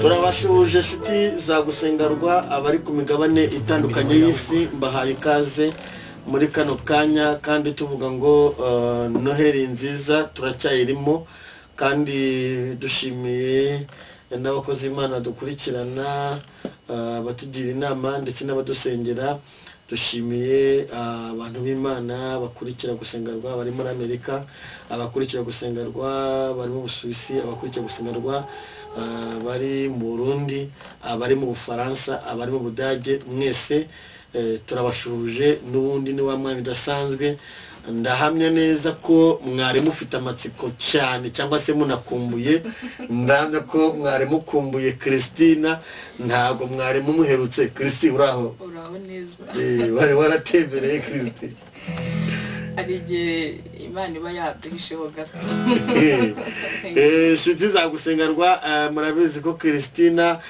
turabashuje shuti za gusengarwa abari ku migabane itandukanye y'isi mbahaye ikaze muri kano kanya kandi tuvuga ngo Noheli nziza turacyayirimo kandi dushimiye n'abakozi Imana dukurikirana batugira inama ndetse n'abadusengera. Dushimiye abantu b'Imana bakurikira gusengarwa bari muri Amerika, abakurikira gusengarwa bari mu Busuwisi, abakurikira gusengarwa bari mu Burundi, abari mu Bufaransa, abari mu Budage, mwese turabashuje n'ubundi ni wa mwanya udasanzwe. Ndahamya neza ko mwari mufite amatsiko cyane cyangwa se munakumbuye. Ndahamya ko mwari mukumbuye Christina, ntago mwari mumuherutse. Christi uraho neza? Wari waratembereye Christi? Arige Imana iba yaduhisheho gato. Shuti za gusengarwa murabizi ko Christina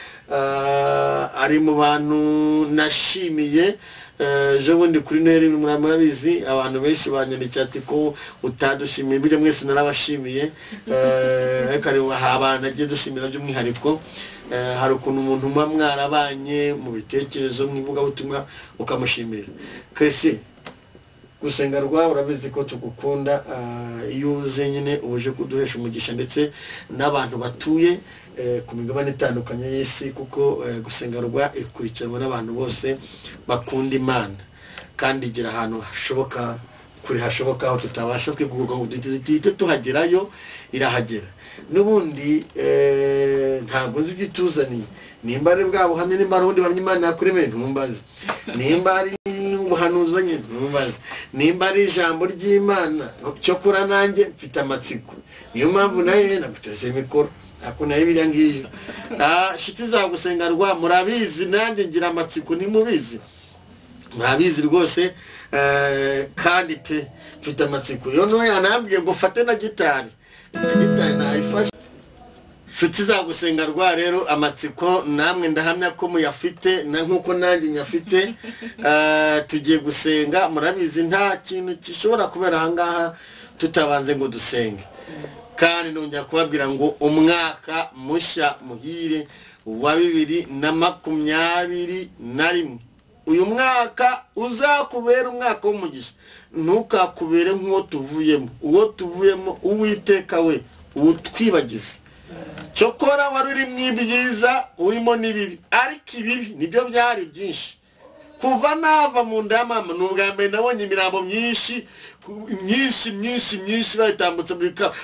ari mu bantu nashimiye. Bundi kuri Noheli murabizi abantu benshi banyandikiye ati ko utadushimiye, bijya mwese narabashimiye. Hari abantu agiye dushimira by'umwihariko. Hari ukuntu umuntu mwarabanye mu bitekerezo mwivuga butumwa ukamushimira. Kwese gusengarwa urabizi ko tugukunda, iyo uze nyine ubuje kuduhesha umugisha ndetse n'abantu batuye ku migabane itandukanye y'isi, kuko gusengarwa ikurikiranwa n'abantu bose bakunda Imana kandi igira ahantu hashoboka kuri hashoboka aho tutabasha twiguruka ngo duhite tuhagerayo, irahagera. N'ubundi ntabwo nzi byituzaniye, nimba ari bwa buhamya, nimba ari ubundi bamye Imana yakuremeye ntumbaze, nimba ari ubuhanuzi nyine ntumbaze, nimba ari ijambo ry'Imana cyokora nanjye mfite amatsiko. Niyo mpamvu naye naguteze mikoro ako nayo biriya ngiyo. Shiti za gusengarwa murabizi nanjye ngira amatsiko, nimubizi murabizi rwose. Kandi pe mfite amatsiko. Yo no yanambwiye ngo fate na gitari nayifashe. Shiti za gusengarwa rero amatsiko namwe ndahamya ko muyafite nkuko nanjye nyafite. Tugiye gusenga, murabizi nta kintu gishobora kubera ahangaha tutabanze ngo dusenge. Kandi nongera kubabwira ngo umwaka mushya muhire wa 2021, uyu mwaka uzakubera umwaka w'umugisha, ntukakubere nk'uwo tuvuyemo. Uwo tuvuyemo Uwiteka we utwibagize. Cyokora wari uri mwibyiza urimo n'ibibi, ariko ibibi nibyo byari byinshi. Kuva nava mu nda ya mama n'ubwambere nabonye imirambo myinshi batambutse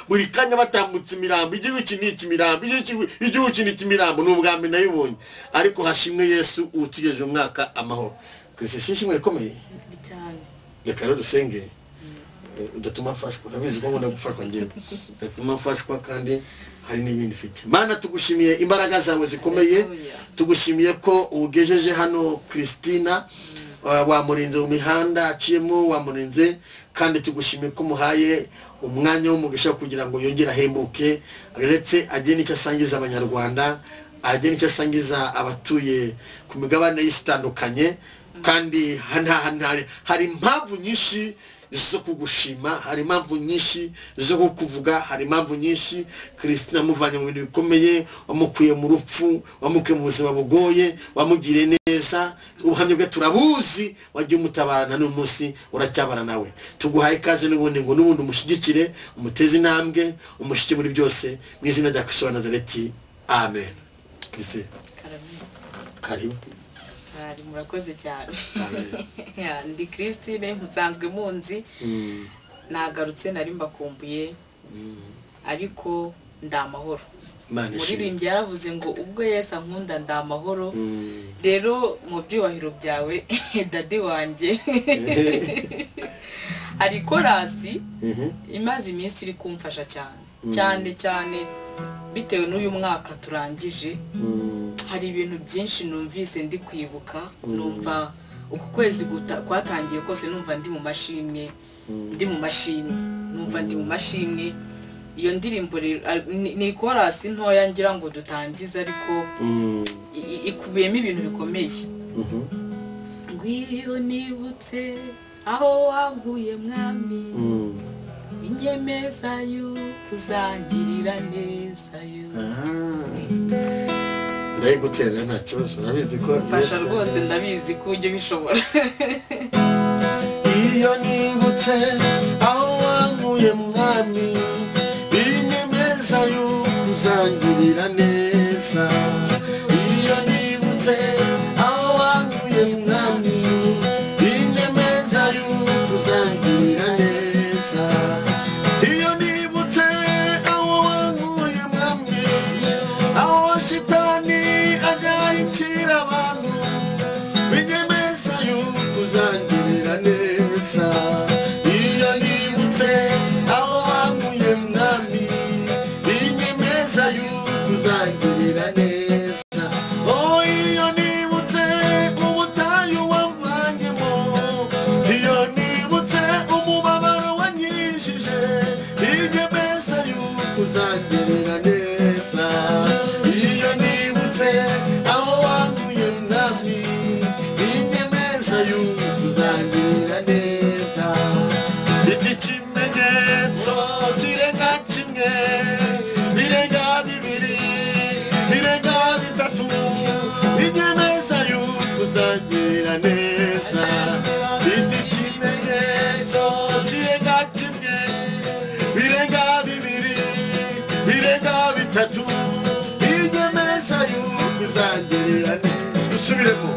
buri kanya batambutse imirambo. Igihugu iki ni ikimirambo, igihugu iki ni ikimirambo, n'ubwambere nayibonye. Ariko hashimwe Yesu utugejeje umwaka amahoro. Kwese shishimwe rikomeye cyane. Reka rero dusenge. Udatuma mfashwa, nabizi ko ngomba gufashwa njyewe. Udatuma mfashwa kandi hari n'ibindi fite. Mana tugushimiye imbaraga zawe zikomeye, tugushimiye ko ugejeje hano Christina, wamurinze mu mihanda aciyemo, wamurinze kandi tugushimiye ko muhaye umwanya w'umugisha kugira ngo yongere ahembuke, ndetse agene icyo asangiza abanyarwanda, agene icyo asangiza abatuye ku migabane y'itandukanye. Kandi hari impamvu nyinshi zo kugushima, hari impamvu nyinshi zo kukuvuga, hari impamvu nyinshi. Christina muvanye mu bintu bikomeye, wamukuye mu rupfu, wamukuye mu buzima bugoye, wamugiriye neza. Ubuhamya bwe turabuzi, wagiye umutabarana n'umunsi uracyabana nawe. Tuguhaye ikaze n'ubundi ngo n'ubundi umushyigikire, umuteze intambwe, umushike muri byose mu izina rya Kristo wa Nazareti, amen. Karibu. Murakoze cyane. Ndi Christine musanzwe munzi. Nagarutse nari mbakumbuye, ariko ndamahoro. Muririmbye yaravuze ngo ubwo Yesu ankunda ndamahoro. Rero mu byubahiro byawe dade wanjye hari korasi imaze iminsi iri kumfasha cyane bitewe n'uyu mwaka turangije. Hari ibintu byinshi numvise ndi kwibuka, numva uku kwezi kwatangiye kose numva ndi mu mashimwe, numva ndi mu mashimwe. Iyo ndirimbo ni korasi ntoya ngira ngo dutangize, ariko ikubiyemo ibintu bikomeye. Ngwiyo nibutse aho wanguye mwami, inyemeza y'ukuzangirira neza yo. ndayigutera nta kibazo urabizi ko mfasha rwose ndabizi ko ujye bishobora iyo nibutse aho wankuye mwami binyemeza yuko uzangirira neza iyo nibutse aho wankuye mwami binyemeza yuko uzangirira neza iyo nibutse aho wankuye mwami aho shitani agayicira abantu binyemeza yuko uzangirira neza iyo nibutse aho wankuye mwami binyemeza yuko uzangirira neza oh iyo nibutse ubutayu wamvanyemo iyo nibutse umubabaro wanyishije binyemeza yuko uzangirira neza iyo nibutse aho wankuye mwami binyemeza yuko uzangirira neza ikimenyetso kirenga kimwe birenga bibiri birenga bitatu binyemeza yuko uzangirira neza ikimenyetso kirenga kimwe birenga bibiri birenga bitatu binyemeza yuko uzangirira neza dusubiremo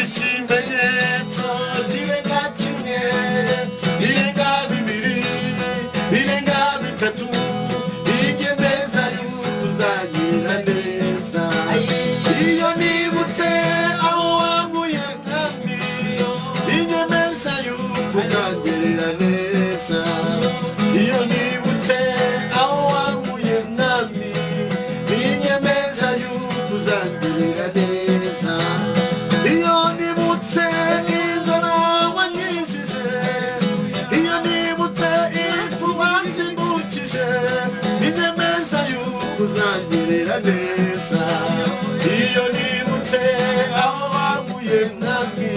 ikimenyetso kirenga kimwe birenga bibiri birenga bitatu binyemeza yuko uzangirira neza iyo nibutse aho wankuye mwami binyemeza yuko uzangirira neza iyo nibutse aho wankuye mwami binyemeza yuko uzangirira neza iyo nibutse inzara wanyishije iyo nibutse ifu wasimbukije binyemeza yuko uzangirira neza iyo nibutse aho wankuye mwami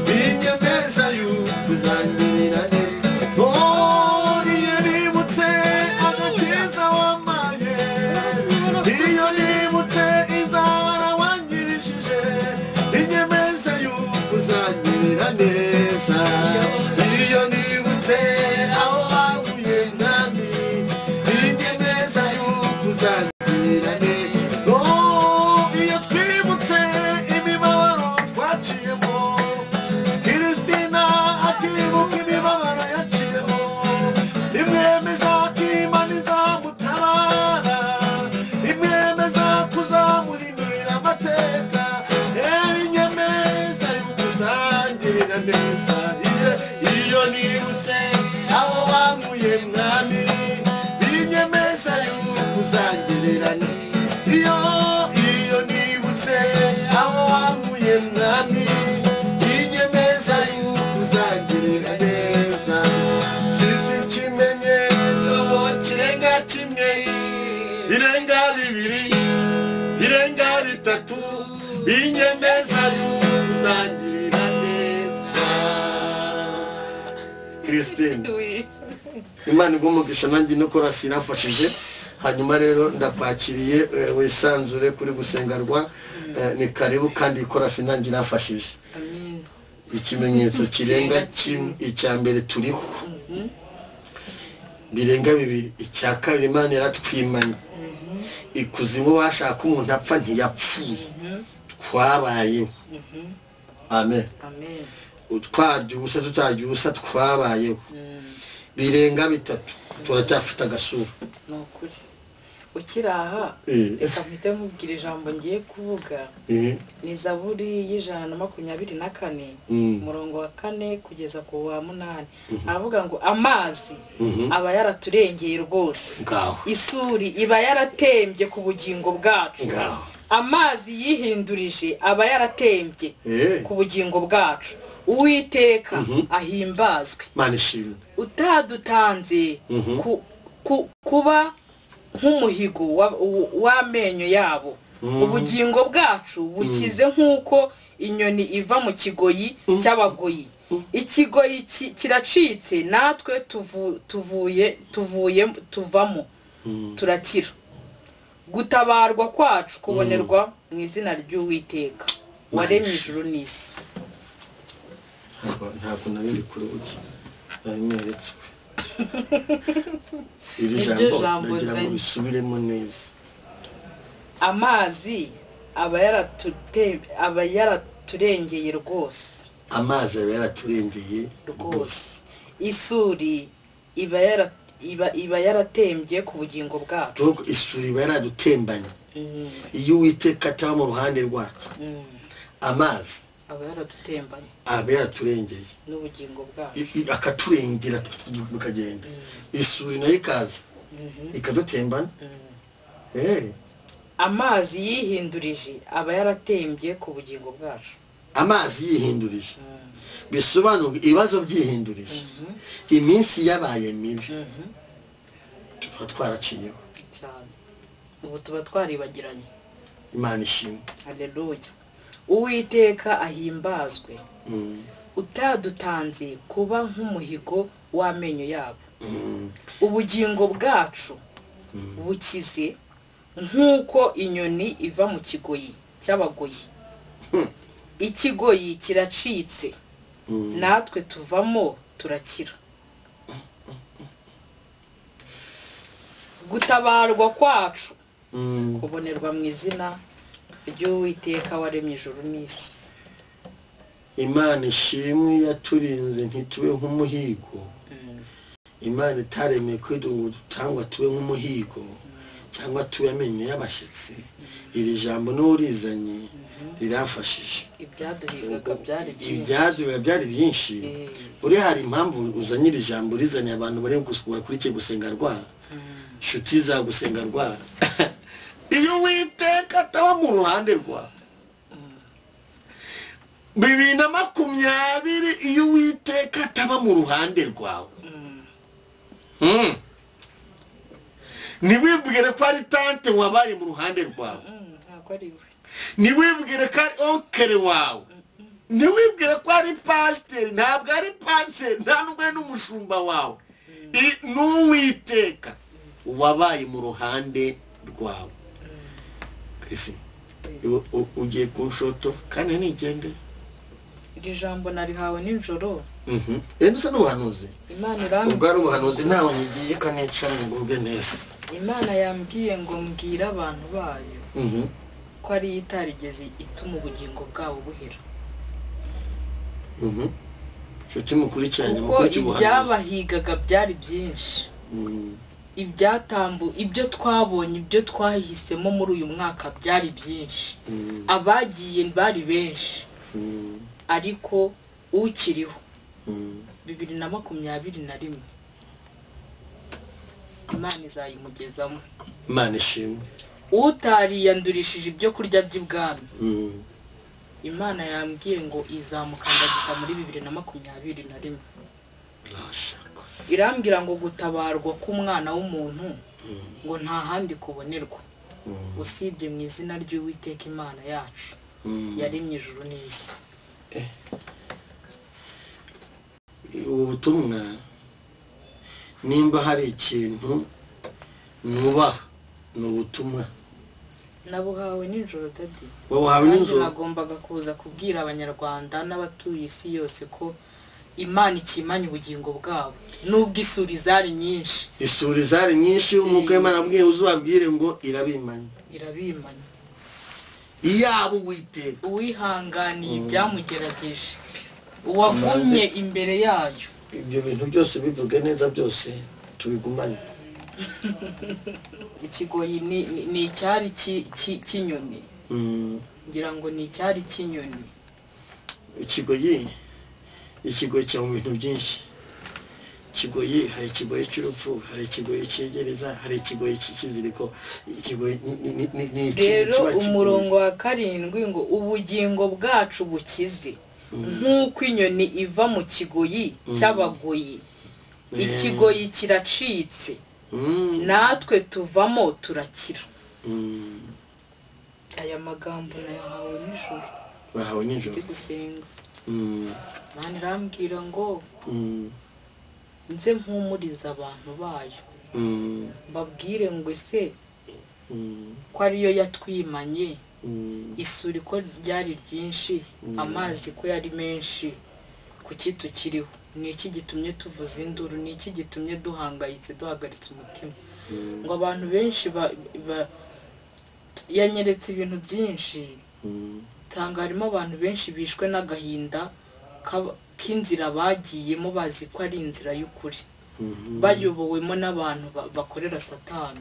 binyemeza yuko uzangirira neza oh iyo nibutse agakiza wamaye iyo nibutse inzara wanyishije binyemeza yuko uzangirira neza iyo nibutse aho wankuye mwami binyemeza yuko uzangirira neza oh iyo twibutse imibabaro twaciyemo Kristina akibuka imibabaro yaciyemo imwemeza ko Imana izamutabara imwemeza kuzamuhindurira amateka binyemeza yuko uzangirira neza iyo nibutse aho wankuye mwami binyemeza yuko uzangirira neza iyo nibutse aho wankuye mwami binyemeza yuko uzangirira neza mfite ikimenyetso kirenga kimwe birenga bibiri birenga bitatu binyemeza yuko uzangirira neza Christine Imana igumugisha nanjye no korasi irafashije hanyuma rero ndakwakiriye wisanzure kuri gusengarwa ni karibu kandi korasi nanjye irafashije amen ikimenyetso kirenga kimwe icyambere turiho birenga bibiri icya kabiri Imana yaratwimanye ikuzimu bashaka umuntu apfa ntiyapfuye twabayeho amen amen utwaje ubusa tutaje ubusa twabayeho birenga bitatu turacyafite agasura nokuri ukiraha reka mpite nkubwira ijambo ngiye kuvuga ni Zaburi y'124 umurongo wa 4 kugeza ku wa 8 avuga ngo amazi aba yaraturengeye rwose isuri iba yaratembye ku bugingo bwacu amazi yihindurije aba yaratembye ku bugingo bwacu Uwiteka ahimbazwe manishimwe utadutanze kuba nk'umuhigo w'amenyo yabo ubugingo bwacu bukize nk'uko inyoni iva mu kigoyi cy'abagoyi ikigoyi kiracitse natwe tuvamo turakira gutabarwa kwacu kubonerwa mu izina ry'Uwiteka waremye ijuru n'isi. Ntabwo nari kuri uki nanyeretswe iri Iryo jambo jambo nagira ngo nzanye. bisubiremo neza. Amazi aba yaraturengeye rwose. Amazi aba yaraturengeye Rwose. Isuri iba yaratembye ku bugingo bwacu. Dog isuri iba yaradutembanye. Iyo Uwiteka ataba mu ruhande rwacu, amazi aba yaradutembanye aba yaraturengeye n'ubugingo bwacu, akaturengera bukagenda. Isuri nayo ikaza ikadutembana. Amazi yihindurije aba yaratembye ku bugingo bwacu. Amazi yihindurije bisobanura ibibazo byihindurije. Iminsi yabaye mibi tuba twaraciyeho cyane, ubu tuba twaribagiranye. Imana ishimwe. Haleluya. Uwiteka ahimbazwe. Utadutanze kuba nk'umuhigo w'amenyo yabo. Ubugingo bwacu bukize nk'uko inyoni iva mu kigoyi cy'abagoyi. Ikigoyi kiracitse, natwe tuvamo turakira. Gutabarwa kwacu kubonerwa mu izina ry'Uwiteka waremye ijuru n'isi. Imana ishimwe yaturinze ntitube nk'umuhigo. Imana itaremeye kwidunga dutangwa tube nk'umuhigo cyangwa tube amenyo y'abashyitsi. Iri jambo n'urizanye rirafashije. Ibyaduhigaga byari byinshi. Uri hari impamvu uzanye iri jambo rizanye abantu bari kurikiye gusenga rwa inshuti za gusenga rwa. Iyo Uwiteka ataba mu ruhande rwa 2020, iyo Uwiteka ataba mu ruhande rwawe, niwibwire ko ari tante wabaye mu ruhande rwawe, niwibwire ko ari onkere wawe, niwibwire ko ari pasiteri. Ntabwo ari pasiteri, nta n'umwe n'umushumba wawe. N'Uwiteka wabaye mu ruhande rwawe. Krisi ugiye kunshoto kandi nigendeye. Iri jambo narihawe nijoro. Dusa n'ubuhanuzi. Imana irambwiye ubwo ari ubuhanuzi ntawe ngiye kanica ngubwe neza. Imana yambwiye ngo mbwira abantu bayo ko ari itarigeze ituma ubugingo bwabo buhera. Nshuti mukurikiranye kuko ibyabahigaga byari byinshi. Ibyo twabonye, ibyo twahisemo muri uyu mwaka byari byinshi. Abagiye bari benshi, ariko ukiriho 2021 Imana izayimugezamo. Imana ishimwe. Utariyandurishije ibyo kurya by'ibwami, Imana yambwiye ngo izamukandagiza muri 2021. Irambwira ngo gutabarwa k'umwana w'umuntu ngo nta handi kubonerwa usibye mu izina ry'Uwiteka Imana yacu yaremye ijuru n'isi. Ubu butumwa nimba hari ikintu nubaha ni ubutumwa nabuhawe nijoro dadi. Wabuhawe nijoro. Nagombaga kuza kubwira abanyarwanda n'abatuye isi yose ko Imana ikimanya ubugingo bwabo nubwo isuri zari nyinshi. Isuri zari nyinshi. Umwuka w'Imana abwiye uzababwire ngo irabimanya. Iyabo Uwiteka uwihanganiye ibyamugerageje, uwagumye imbere yayo. Ibyo bintu byose bivuge neza, byose tubigumane. Ikigoyi ni icyari cy'inyoni. Ngira ngo ni icyari cy'inyoni. Ikigoyi cyo mu bintu byinshi. Ikigoyi, hari ikigoyi cy'urupfu, hari ikigoyi cyegereza, hari ikigoyi cy'ikiziriko. Ikigoyi ni rero umurongo wa 7 ngo ubugingo bwacu bukize nk'uko inyoni iva mu kigoyi cy'abagoyi. Ikigoyi kiracitse, natwe tuvamo turakira. Aya magambo nayahawe nijoro. Wahawe nijoro. Ndi gusenga. Imana irambwira ngo nze mpumuriza abantu bayo, babwire ngo ese ko ariyo yatwimanye isuri ko ryari ryinshi, amazi ko yari menshi, kuki tukiriho? Ni iki gitumye tuvuza induru? Ni iki gitumye duhangayitse, duhagaritse umutima? Ngo abantu benshi yanyeretse ibintu byinshi, tanga harimo abantu benshi bishwe n'agahinda k'inzira bagiyemo bazi ko ari inzira y'ukuri, bayobowemo n'abantu bakorera Satani.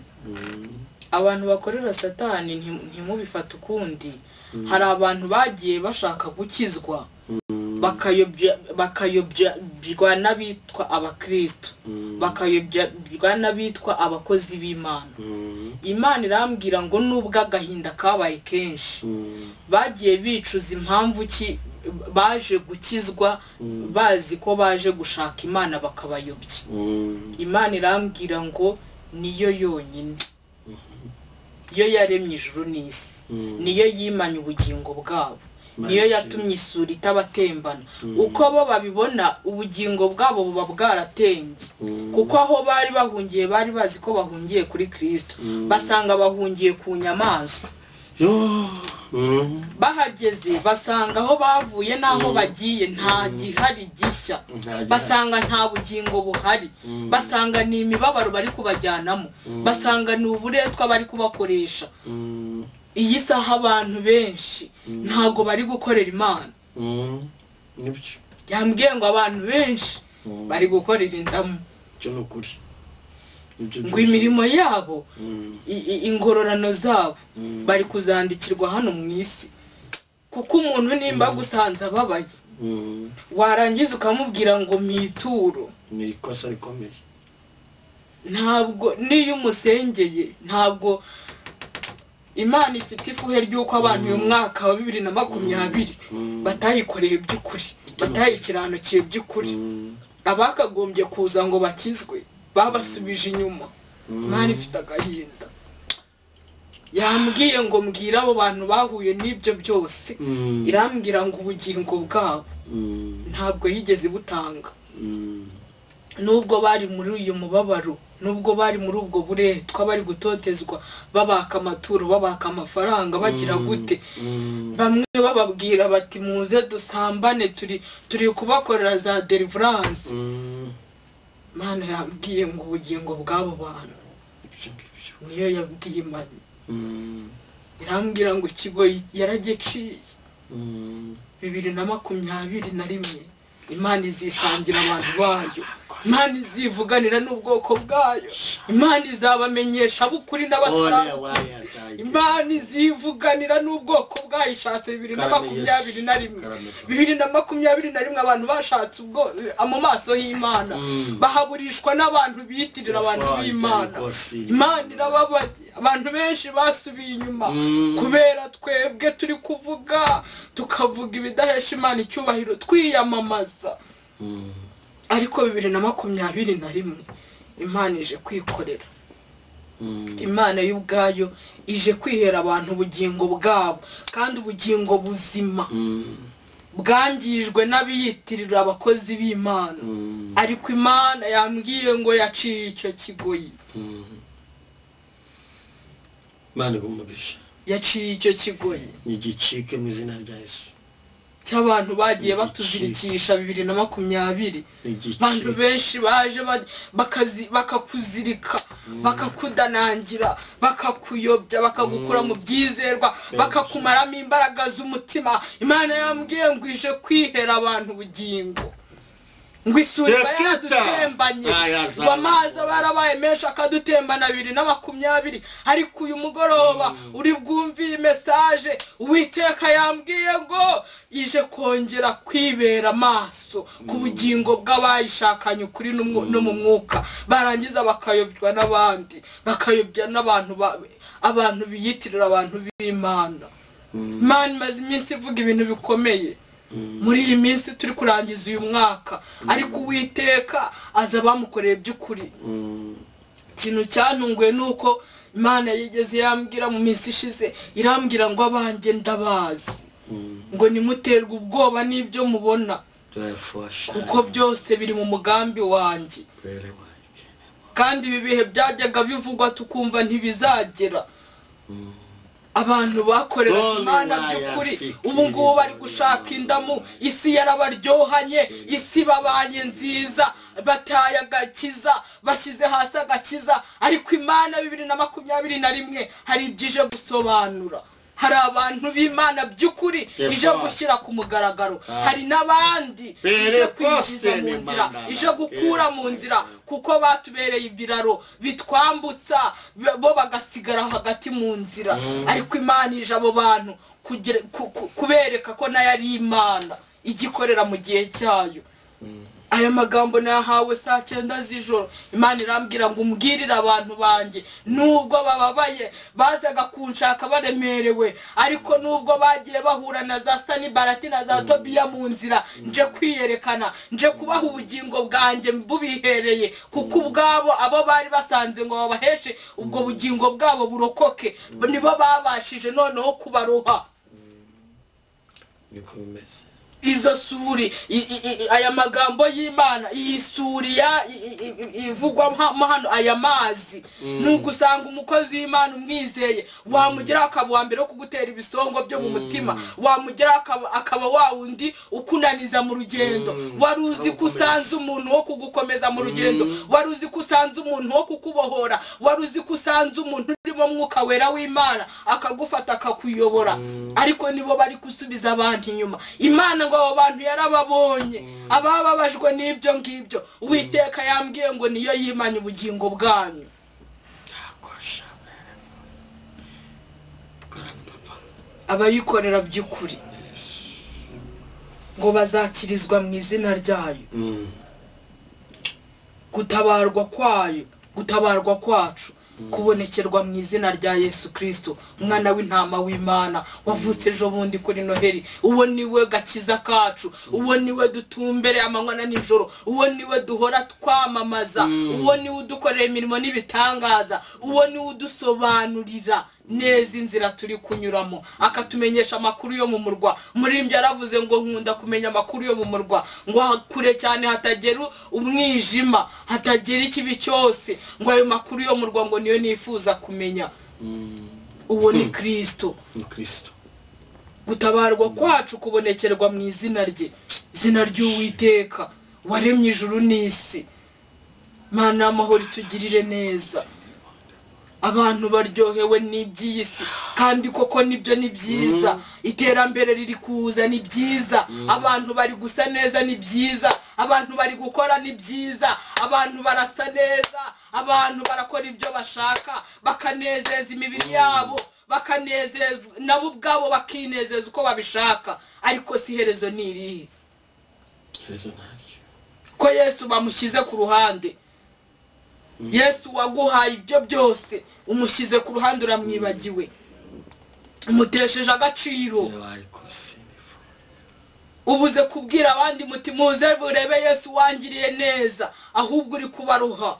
Abantu bakorera Satani ntimubifate ukundi. Hari abantu bagiye bashaka gukizwa bakayobywa n'abitwa abakristo, bakayobywa n'abitwa abakozi b'Imana. Imana irambwira ngo nubwo agahinda kabaye kenshi, bagiye bicuza impamvu ki baje gukizwa, bazi ko baje gushaka Imana bakabayobya. Imana irambwira ngo niyo yonyine, yo yaremye ijuru n'isi, niyo yimanye ubugingo bwabo, niyo yatumye isuri itabatembana. Uko bo babibona ubugingo bwabo buba bwaratembye, kuko aho bari bahungiye bari bazi ko bahungiye kuri Kristo, basanga bahungiye ku nyamaswa. Bahageze basanga aho bavuye n'aho bagiye nta gihari gishya, basanga nta bugingo buhari, basanga ni imibabaro bari kubajyanamo, basanga ni uburetwa bari kubakoresha. Iyi saha abantu benshi ntago bari gukorera Imana. Yambwiye ngo abantu benshi bari gukorera indamu, cyo nukuri. Ngo imirimo yabo, ingororano zabo bari kuzandikirwa hano mu isi. Kuko umuntu nimba gusanza ababaye, warangiza ukamubwira ngo mituro, ni ikosa rikomeye. Ntabwo niyo umusengeye, ntabwo Imana ifite ifuhe ry'uko abantu uyu mwaka wa 2020 batayikoreye by'ukuri, batayikiranukiye by'ukuri. Abakagombye kuza ngo bakizwe babasubije inyuma. Imana ifite agahinda. Yambwiye ngo mbwira abo bantu bahuye n'ibyo byose, irambwira ngo ubugingo bwabo ntabwo yigeze butanga. Nubwo bari muri uyu mubabaro, nubwo bari muri ubwo buretwa, bari gutotezwa, babaka amaturo, babaka amafaranga, bagira gute, bamwe bababwira bati muze dusambane, turi kubakorera za deliverance. Mana yambwiye ngo ubugingo bwabo bantu niyo yabwiye Imana. Irambwira ngo ikigo yaragiciye 2021. Imana izisangira abantu bayo, Imana izivuganira n'ubwoko bwayo, Imana izabamenyesha abukuri n'abatarabuka, Imana izivuganira n'ubwoko bwayo. Ishatse 2021 abantu bashatse ubwo mu maso y'Imana, bahaburishwa n'abantu bitirira abantu b'Imana. Imana irababaye, abantu benshi basubiye inyuma kubera twebwe turi kuvuga, tukavuga ibidahesha Imana icyubahiro, twiyamamaza. Ariko 2021 Imana ije kwikorera. Imana y'ubwayo ije kwihera abantu ubugingo bwabo, kandi ubugingo buzima bwangijwe n'abiyitirira abakozi b'Imana. Ariko Imana yambwiye ngo yaciye icyo kigoyi. Imana igumugisha, yaciye icyo kigoyi igicike mu izina rya Yesu. Cy'abantu bagiye batuzirikisha 2020. Abantu benshi baje bakakuzirika, bakakudanangira, bakakuyobya, bakagukura mu byizerwa, bakakumaramo imbaraga z'umutima. Imana yambwiye ngo ije kwihera abantu ubugingo. Ngo isuri bayadutembanye, ngo amazi barabaye menshi akadutembana 2020. Ariko uyu mugoroba uri bwumvire message, Uwiteka yambwiye ngo ije kongera kwibera amaso ku bugingo bw'abayishakanye ukuri no mu mwuka, barangiza bakayobywa n'abandi, bakayobya n'abantu abantu biyitirira abantu b'Imana. Imana imaze iminsi ivuga ibintu bikomeye muri iyi minsi turi kurangiza uyu mwaka, ariko Uwiteka aza bamukoreye by'ukuri. Ikintu cyantunguye nuko Imana yigeze yambwira mu minsi ishize, irambwira ngo abanjye ndabazi, ngo nimuterwe ubwoba n'ibyo mubona, kuko byose biri mu mugambi wanjye. Kandi ibi bihe byajyaga bivugwa tukumva ntibizagera, abantu bakorera Imana by'ukuri ubu ngubu bari gushaka indamu, isi yarabaryohanye, isi babanye nziza, bataye agakiza, bashyize hasi agakiza, ariko Imana 2021 hari ibyije gusobanura. Hari abantu b'Imana by'ukuri ije gushyira ku mugaragaro, hari n'abandi ije kwinjiza mu nzira, ije gukura mu nzira, kuko batubereye ibiraro bitwambutsa bo bagasigara hagati mu nzira. Ariko Imana ije abo bantu kubereka ko nayo ari Imana igikorera mu gihe cyayo. Aya magambo nahawe saa 9 z'ijoro, Imana irambwira ngo umbwirire abantu banjye nubwo bababaye bazaga kunshaka baremerewe, ariko nubwo bagiye bahura na za Sanibalati na za Tobiya mu nzira, nje kwiyerekana, nje kubaha ubugingo bwanjye bubihereye, kuko ubwabo abo bari basanze ngo babaheshe ubwo bugingo bwabo burokoke, nibo babashije noneho kubaroha. Niko bimeze. Izo suri aya magambo y'Imana, iyi suri ivugwa hano, aya mazi nugusanga umukozi w'Imana umwizeye, wamugera akaba mbere yo kugutera ibisongo byo mu mutima, wamugera akaba wa wundi ukunaniza mu rugendo, waruzi kusanza umuntu wo kugukomeza mu rugendo, waruzi kusanza umuntu wo kukubohora, waruzi kusanza umuntu urimo mwuka wera w'Imana akagufata akakuyobora, ariko nibo bari gusubiza abantu inyuma. Imana ngo abo bantu yarababonye, abababajwe n'ibyo ngibyo, Uwiteka yambwiye ngo niyo yimanye ubugingo bwanyu. Abayikorera by'ukuri ngo bazakirizwa mu izina ryayo, gutabarwa kwayo, gutabarwa kwacu kubonekerwa mu izina rya Yesu Kristo, umwana w'intama w'Imana wavutse ejo bundi kuri Noheli. Uwo niwe gakiza kacu, uwo niwe dutumbere amanywa na nijoro, uwo niwe duhora twamamaza, uwo niwe udukorera imirimo n'ibitangaza, uwo niwe udusobanurira neza inzira turi kunyuramo, akatumenyesha amakuru yo mu murwa. Murimbye yaravuze ngo nkunda kumenya amakuru yo mu murwa, ngo kure cyane hatagera umwijima, hatagera ikibi cyose, ngo ayo makuru yo mu murwa ngo niyo nifuza kumenya. Uwo ni Kristo. Gutabarwa kwacu kubonekerwa mu izina rye, izina ry'Uwiteka waremye ijuru n'isi. Mana amahoro tugirire neza. Abantu baryohewe n'iby'isi, kandi koko nibyo ni byiza. Iterambere riri kuza ni byiza, abantu bari gusa neza ni byiza, abantu bari gukora ni byiza, abantu barasa neza, abantu barakora ibyo bashaka, bakanezeza imibiri yabo, bakanezeza nabo ubwabo bakinezeza uko babishaka. Ariko si herezo ni irihe? Ko Yesu bamushyize ku ruhande. Yesu waguhaye ibyo byose, umushyize ku ruhande uramwibagiwe, umutesheje agaciro. Ubuze kubwira abandi muti muze burebe Yesu wangiriye neza, ahubwo uri kubaruha.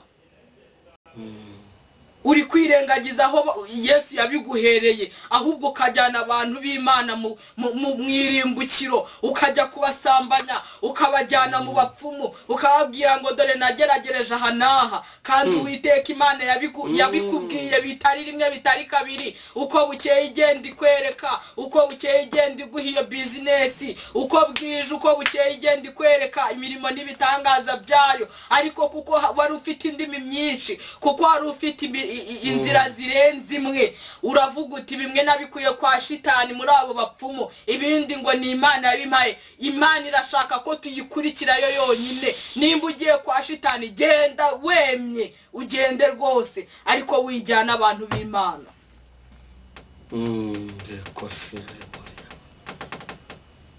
Uri kwirengagiza aho Yesu yabiguhereye, ahubwo ukajyana abantu b'Imana mu mwirimbukiro, ukajya kubasambanya, ukabajyana mu bapfumu, ukababwira ngo dore nageragereje aha naha, kandi Uwiteka Imana yabikubwiye bitari rimwe bitari kabiri. Uko bukeye igenda ikwereka, uko bukeye igenda iguha iyo bizinesi, uko bwije uko bukeye igenda ikwereka imirimo n'ibitangaza byayo. Ariko kuko wari ufite indimi myinshi, kuko wari ufite inzira zirenze imwe, uravuga uti bimwe nabikuye kwa shitani muri abo bapfumu, ibindi ngo ni Imana yabimpaye. Imana irashaka ko tuyikurikira yo yonyine. Nimba ugiye kwa shitani, genda wemye, ugende rwose, ariko wijyana abantu b'Imana.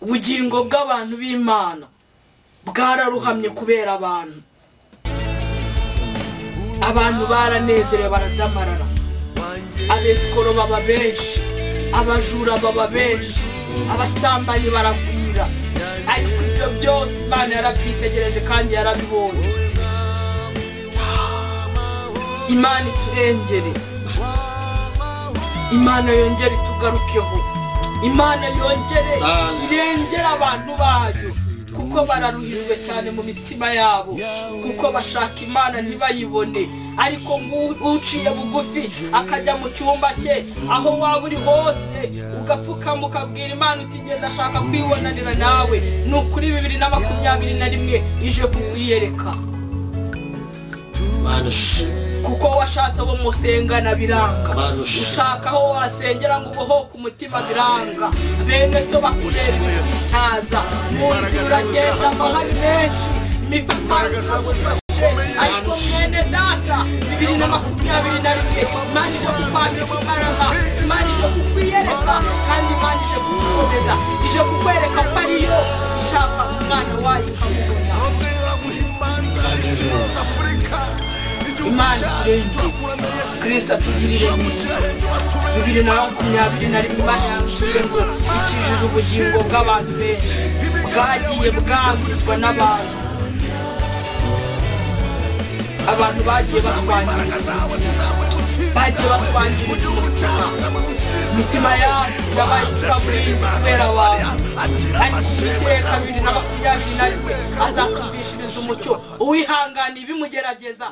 Ubugingo bw'abantu b'Imana bwararuhamye kubera abantu. Abantu baranezerewe baradamarara, abesikoro baba benshi, abajura baba benshi, abasambanyi baragwira, ariko ibyo byose Imana yarabyitegereje kandi yarabibonye. Imana iturengere, Imana yongere itugarukeho, Imana yongere irengere abantu bayo, kuko bararuhirwe cyane mu mitima yabo, kuko bashaka Imana ntibayibone, ariko uciye bugufi akajya mu cyumba cye aho waba uri hose ugapfukama ukabwira Imana uti ngenda ashaka kwibonanira nawe, ni ukuri 2021 ije kukwiyereka. Kuko washatse abo musengana biranga, ushaka aho wasengera ngo ubohoke umutima biranga, bene so bakureba ntaza mu nzira uragenda amahari menshi imifatangirizo gufashe, ariko mwene data 2021 Imana ije kukwambika imbaraga, Imana ije kukwiyereka kandi Imana ije kugukomeza, ije kukwereka ko ariyo ishaka umwana wayo ikamubona. Imana turenge Kristo atugirire neza. 2021 Imana yambwiye ngo ikijije ubugingo bw'abantu benshi bwagiye bwambizwa n'abantu, abantu bagiye batwangiriza imitima yacu yabaye icuraburindi kubera abantu, ariko Uwiteka 2021 azatuvishiriza umucyo, uwihangana ibimugerageza